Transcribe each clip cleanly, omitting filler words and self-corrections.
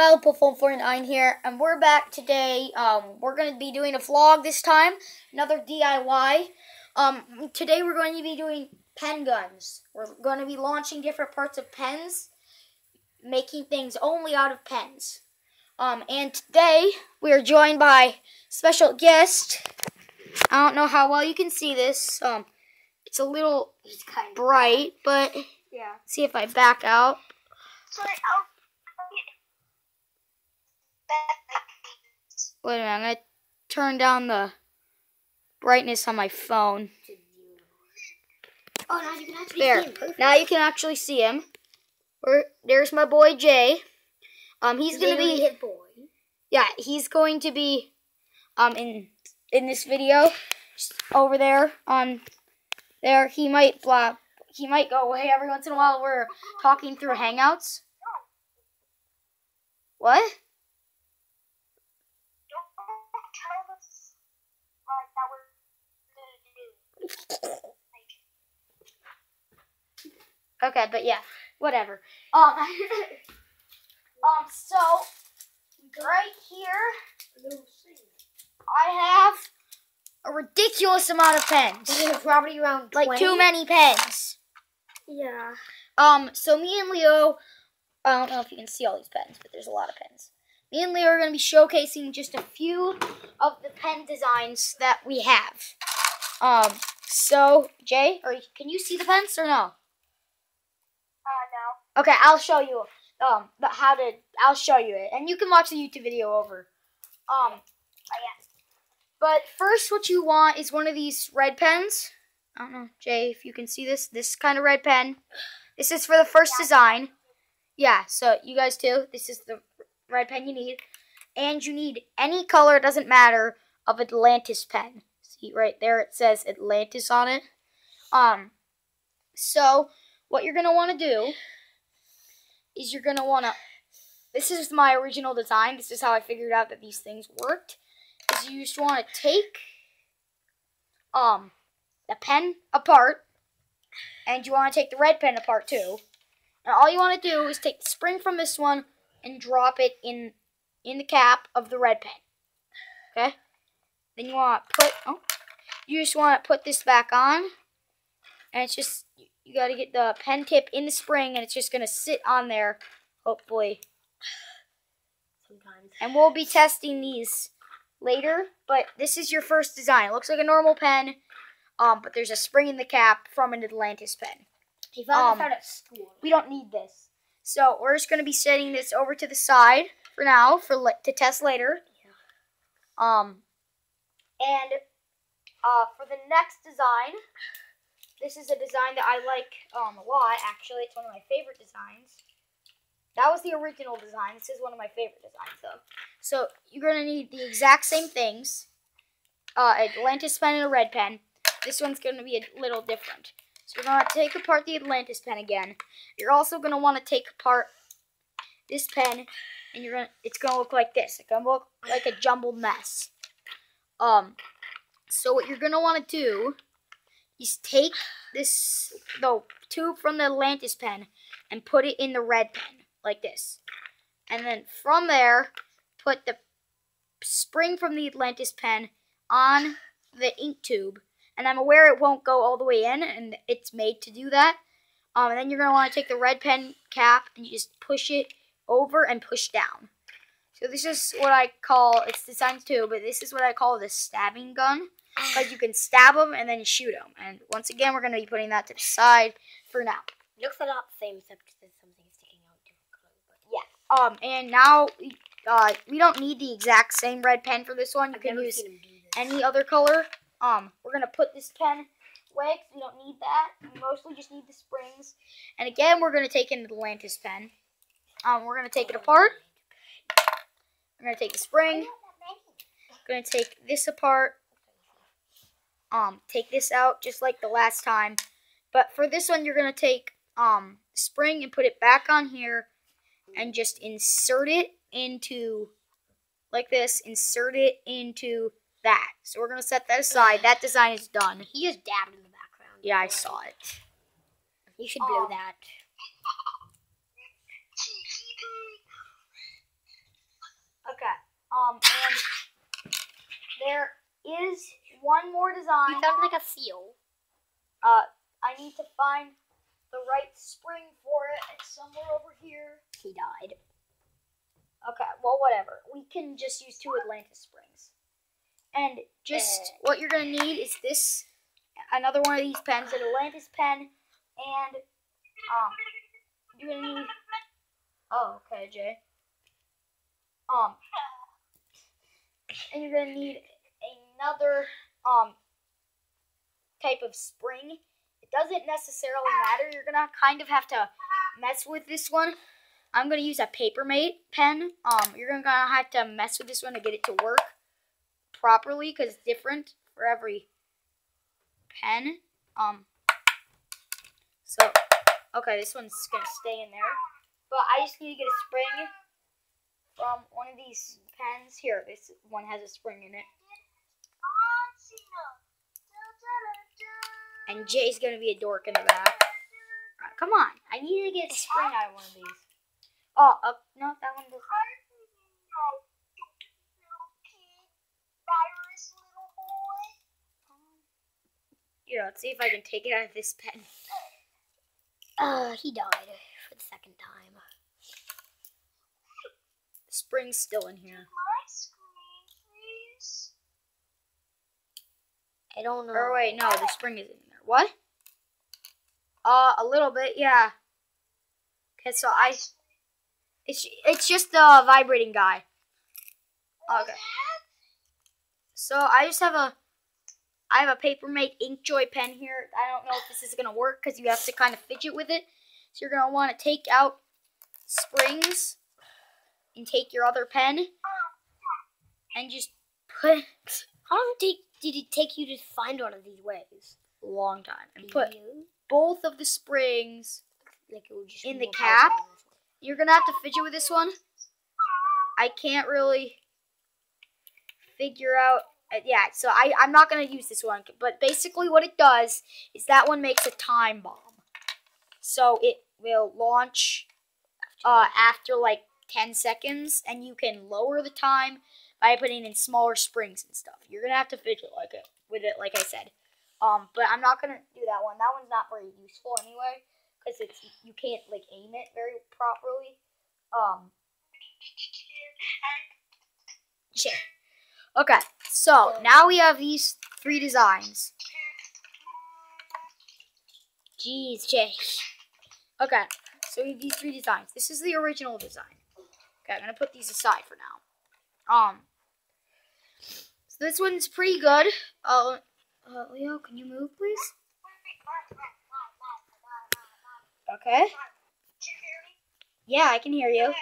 MyLopoFoam49 here, and we're back today. We're going to be doing a vlog this time, another DIY. Today we're going to be doing pen guns. We're going to be launching different parts of pens, making things only out of pens. And today we are joined by special guest. I don't know how well you can see this. It's a little bright, but yeah. See if I back out. Sorry, Wait a minute, I'm going to turn down the brightness on my phone. Oh, now you can actually There. see him. Perfect. Now you can actually see him. There's my boy Jay. He's going to be his boy. Yeah, he's going to be in this video over there on there. He might go away every once in a while. We're talking through Hangouts. What? Okay, but yeah, whatever. So right here, I have a ridiculous amount of pens. Probably around 20. Like too many pens. Yeah. So me and Leo, I don't know if you can see all these pens, but there's a lot of pens. Me and Leo are going to be showcasing just a few of the pen designs that we have. So Jay, can you see the pens or no? No. Okay, I'll show you. I'll show you it, and you can watch the YouTube video over. But first, what you want is one of these red pens. I don't know, Jay, if you can see this. This kind of red pen. This is for the first design. Yeah, so you guys too. This is the red pen you need, and you need any color. It doesn't matter of Atlantis pen. See right there, it says Atlantis on it. So what you're gonna want to do is you're going to want to, this is my original design, this is how I figured out that these things worked, is you just want to take the pen apart, and you want to take the red pen apart too, and all you want to do is take the spring from this one and drop it in the cap of the red pen, okay? Then you want to you just want to put this back on, and it's just, you got to get the pen tip in the spring, and it's just going to sit on there, hopefully. Sometimes. And we'll be testing these later, but this is your first design. It looks like a normal pen, but there's a spring in the cap from an Atlantis pen. He found this out at school. We don't need this. So we're just going to be setting this over to the side for now, to test later. Yeah. For the next design, this is a design that I like a lot, actually. It's one of my favorite designs. That was the original design. This is one of my favorite designs, though. So you're going to need the exact same things. Atlantis pen and a red pen. This one's going to be a little different. So you're going to take apart the Atlantis pen again. You're also going to want to take apart this pen, and it's going to look like this. It's going to look like a jumbled mess. So what you're going to want to do is take the tube from the Atlantis pen and put it in the red pen, like this. And then from there, put the spring from the Atlantis pen on the ink tube. And I'm aware it won't go all the way in, and it's made to do that. And then you're going to want to take the red pen cap, and you just push it over and push down. So this is what I call, it's designed too, but this is what I call the stabbing gun. Because you can stab them and then shoot them. And once again, we're going to be putting that to the side for now. It looks a lot the same, except there's something sticking out different color. Yeah. And now we don't need the exact same red pen for this one. You can use any other color. We're going to put this pen away because we don't need that. We mostly just need the springs. And again, we're going to take an Atlantis pen. We're going to take it apart. We're going to take the spring. We're going to take this apart. Take this out just like the last time. But for this one, you're going to take spring and put it back on here and just insert it into, like this, insert it into that. So we're going to set that aside. That design is done. He just dabbed in the background. Yeah, I saw it. You should blow that. Okay. And there is one more design. You sound like a seal. I need to find the right spring for it. It's somewhere over here. He died. Okay, well, whatever. We can just use 2 Atlantis springs. And just what you're going to need is this, another one of these pens, an Atlantis pen, and you're going to need, oh, okay, Jay. And you're going to need another type of spring. It doesn't necessarily matter. You're going to kind of have to mess with this one. I'm going to use a Papermate pen. You're going to have to mess with this one to get it to work properly because it's different for every pen. So, okay, this one's going to stay in there. But I just need to get a spring from one of these pens. Here, this one has a spring in it. And Jay's going to be a dork in the back. Right, come on. I need to get a spring out of one of these. Oh, no, that one doesn't. Here, let's see if I can take it out of this pen. He died for the 2nd time. The spring's still in here. My screen, please. I don't know. Or wait, no, the spring isn't in there. What? A little bit, yeah. Okay, so it's just the vibrating guy. Okay. So I have a Papermate Inkjoy pen here. I don't know if this is gonna work because you have to kind of fidget with it. So you're gonna want to take out springs and take your other pen and just put. How long did it take you to find one of these ways? A long time. And put both of the springs like it would just in the cap. You're gonna have to fidget with this one. I can't really figure out. Yeah, so I'm not gonna use this one. But basically, what it does is that one makes a time bomb. So it will launch after like 10 seconds, and you can lower the time by putting in smaller springs and stuff. You're gonna have to fidget with it, like I said. But I'm not gonna do that one. That one's not very useful anyway, because you can't like aim it very properly. Shit. Okay, so now we have these 3 designs. Jeez, Jay. Okay, so we have these 3 designs. This is the original design. Okay, I'm gonna put these aside for now. So this one's pretty good. Leo, can you move, please? Okay. Yeah, I can hear you.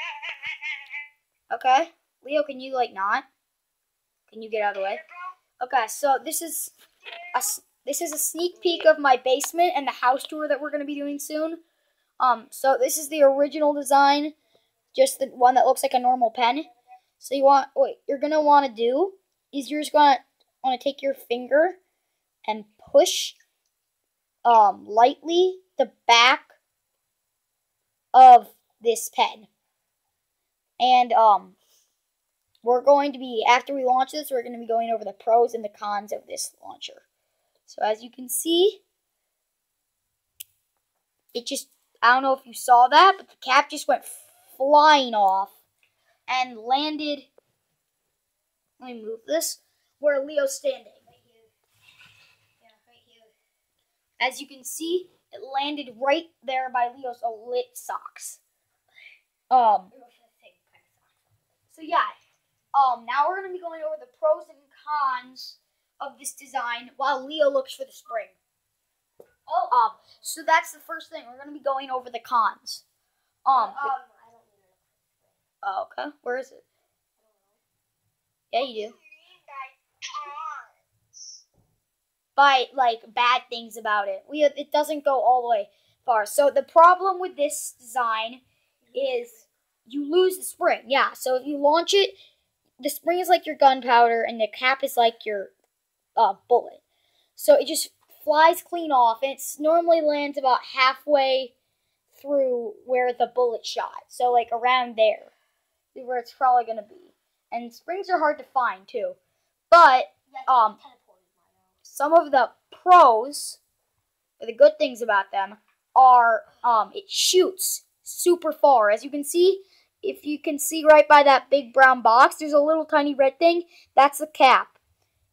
Okay. Leo, can you, like, not? Can you get out of the way? Okay, so this is a sneak peek of my basement and the house tour that we're going to be doing soon. So this is the original design, just the one that looks like a normal pen. So what you're going to want to do is you're just going to want to take your finger and push lightly the back of this pen. And we're going to be, after we launch this, we're going to be going over the pros and the cons of this launcher. So as you can see, it just, I don't know if you saw that, but the cap just went flying off and landed, let me move this, where Leo's standing. Right here. Yeah, right here. As you can see, it landed right there by Leo's lit socks. So yeah, now we're going to be going over the pros and cons of this design while Leo looks for the spring. So that's the first thing. We're going to be going over the cons. I don't need it. Okay. Where is it? Yeah, you do. By, like, bad things about it. It doesn't go all the way far. So the problem with this design is you lose the spring. Yeah, so if you launch it, the spring is like your gunpowder, and the cap is like your bullet. So it just flies clean off, and it normally lands about halfway through where the bullet shot. So, like, around there is where it's probably going to be. And springs are hard to find too. But some of the pros, or the good things about them, are it shoots super far. As you can see, if you can see right by that big brown box, there's a little tiny red thing. That's the cap.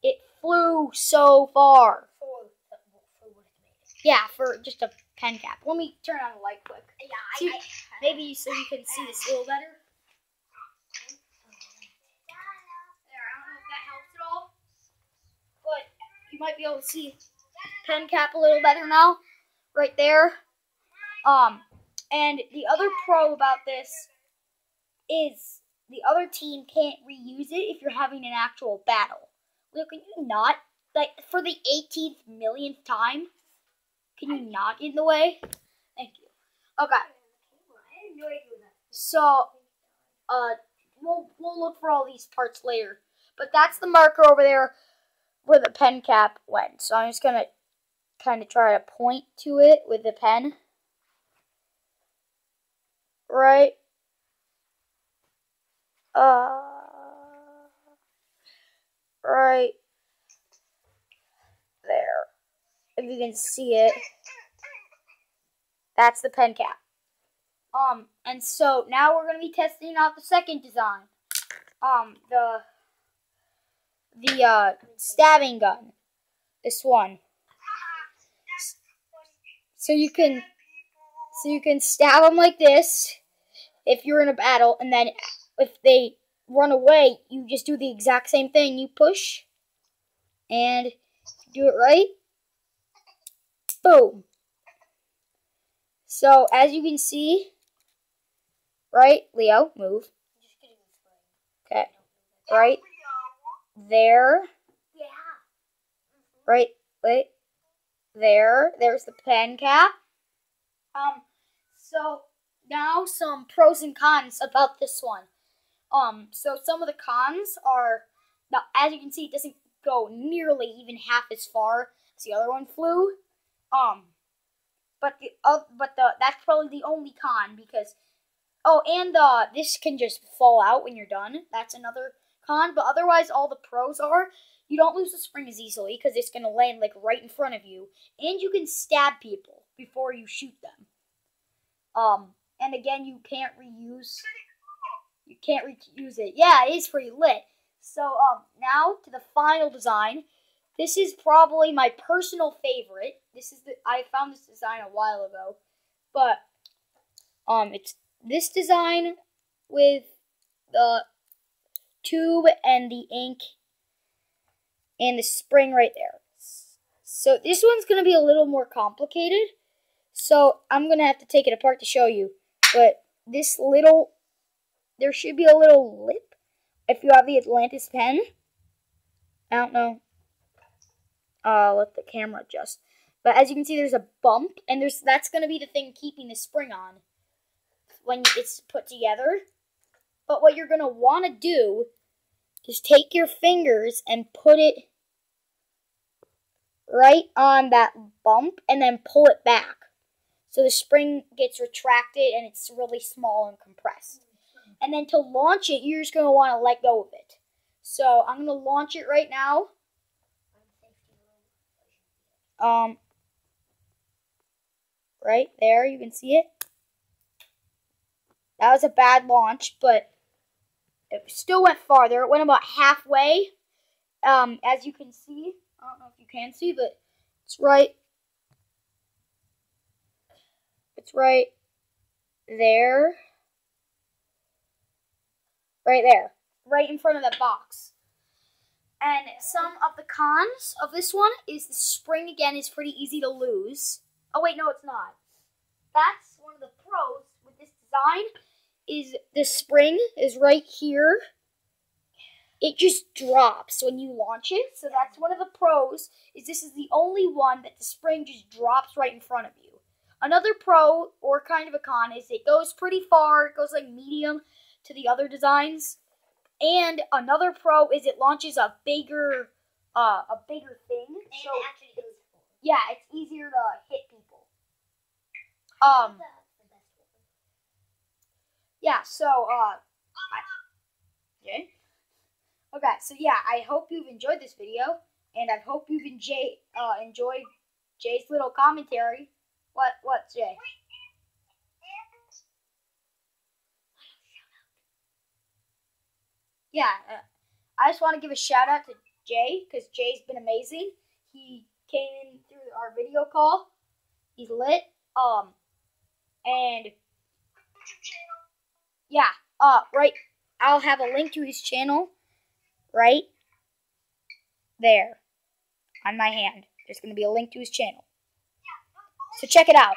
It flew so far. Yeah, for just a pen cap. Let me turn on the light quick. Yeah, maybe so you can see this a little better. There, I don't know if that helps at all, but you might be able to see pen cap a little better now, right there. And the other pro about this is the other team can't reuse it if you're having an actual battle. Look, can you not, like, for the 18th millionth time, can you not get in the way? Thank you. Okay. So, we'll look for all these parts later. But that's the marker over there where the pen cap went. So I'm just going to kind of try to point to it with the pen. Right. Right there. If you can see it. That's the pen cap. And so now we're going to be testing out the second design. The stabbing gun. This one. So you can stab them like this if you're in a battle, and then if they run away, you just do the exact same thing. You push, and do it right. Boom. So as you can see, right, Leo, move. Okay, right there. Yeah. Right, wait. There's the pen cap. So now some pros and cons about this one. So some of the cons are, now as you can see, it doesn't go nearly even half as far as the other one flew. But that's probably the only con because, this can just fall out when you're done. That's another con. But otherwise, all the pros are, you don't lose the spring as easily because it's going to land like right in front of you. And you can stab people before you shoot them. And again, you can't reuse it. Yeah, it is pretty lit. So, now to the final design. This is probably my personal favorite. I found this design a while ago. But, it's this design with the tube and the ink and the spring right there. So this one's going to be a little more complicated. So I'm going to have to take it apart to show you. But there should be a little lip if you have the Atlantis pen. I don't know. Let the camera adjust. But as you can see, there's a bump, and that's going to be the thing keeping the spring on when it's put together. But what you're going to want to do is take your fingers and put it right on that bump and then pull it back. So the spring gets retracted and it's really small and compressed. And then to launch it, you're just going to want to let go of it. So I'm going to launch it right now. Right there, you can see it. That was a bad launch, but it still went farther. It went about halfway. As you can see, I don't know if you can see, but it's right there. Right there. Right in front of that box. And some of the cons of this one is the spring, again, is pretty easy to lose. Oh, wait, no, it's not. That's one of the pros with this design, is the spring is right here. It just drops when you launch it. So that's one of the pros, is this is the only one that the spring just drops right in front of you. Another pro, or kind of a con, is it goes pretty far. It goes like medium to the other designs. And another pro is it launches a bigger thing. And so it actually goes forward. yeah, it's easier to hit people. Yeah, so okay. Okay, so yeah, I hope you've enjoyed this video, and I hope you've enjoyed Jay's little commentary. What, Jay? Yeah, I just want to give a shout out to Jay because Jay's been amazing. He came in through our video call. He's lit. And yeah, right. I'll have a link to his channel right there on my hand. There's going to be a link to his channel. So check it out.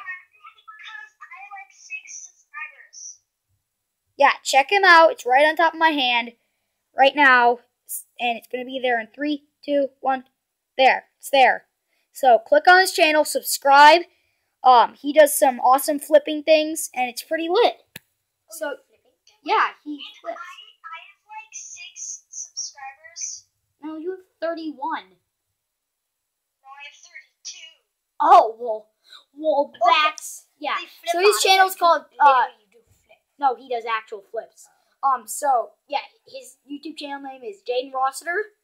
Yeah, check him out. It's right on top of my hand right now. And it's going to be there in 3, 2, 1. There. It's there. So click on his channel, subscribe. He does some awesome flipping things, and it's pretty lit. So, yeah, he flips. I have like 6 subscribers. No, you have 31. No, I have 32. Oh, well, that's, yeah. So his channel's called, no, he does actual flips. So, yeah, his YouTube channel name is Jaden Rossiter.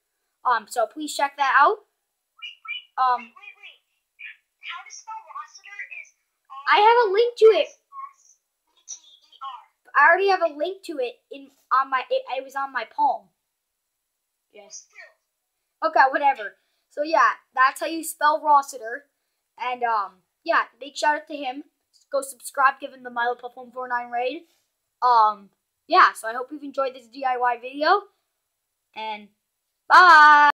So please check that out. Wait. How to spell Rossiter is I have a link to it. R-O-S-S-E-T-E-R. I already have a link to it it was on my palm. Yes. Okay, whatever. So yeah, that's how you spell Rossiter. And yeah, big shout out to him. Go subscribe, give him the MiloPuff149 raid. Yeah, so I hope you've enjoyed this DIY video. And bye!